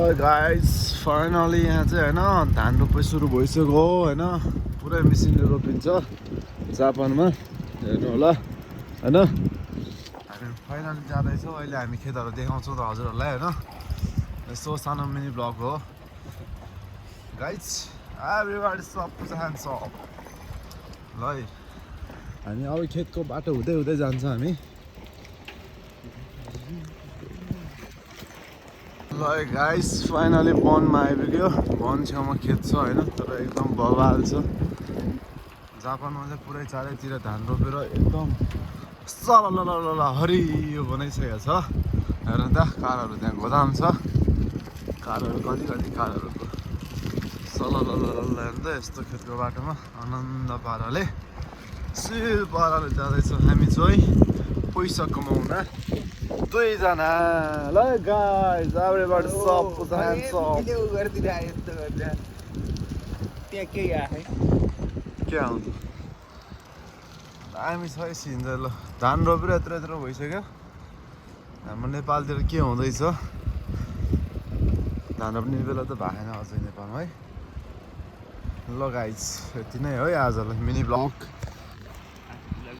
guys finally यहाँ चाहिँ होइन धान रोपाइ सुरु भइसक्यो होइन पुरै मेसिनले रोपिन्छ जापानमा हेर्नु होला होइन हामी फाइनली जाँदैछौँ अहिले हामी खेतहरू देखाउँछौँ त हजुरहरूलाई होइन यस्तो सानो मिनी ब्लग हो गाइस एभ्रीबडी सबैजना ह्यान्ड्स अप ल है हामी अब खेतको बाटो हुँदै हुँदै जान्छ हामी ल गाइस फाइनली वनमा आइपुग्यो वन छेउमा खेत छ होइन तर एकदम बवाल छ जापानमा चाहिँ पुरै चारैतिर धान रोपेर एकदम सलल हरियो बनाइसकेको छ हेर त कारहरू त्यहाँ गोदाम छ कारहरू कति कारहरूको सलल हेर्नु त यस्तो खेतको बाटोमा आनन्द पाराले सिल पाराले जाँदैछौँ हामी चाहिँ पैसा कमाउन दुईजना ल गाइस एभ्रीबडी सबैजना ह्यान्ड्स अप भिडियो गर्दिरा यस्तो गर्दा त्यहाँ के आए के आउँछ हामी छ सिन्छ ल धान रोपेर यत्रो भइसक्यो हाम्रो नेपालतिर के हुँदैछ धान रोप्ने बेला त भएन अझै नेपालमा है ल गाइस यति नै हो आजलाई मिनी ब्लग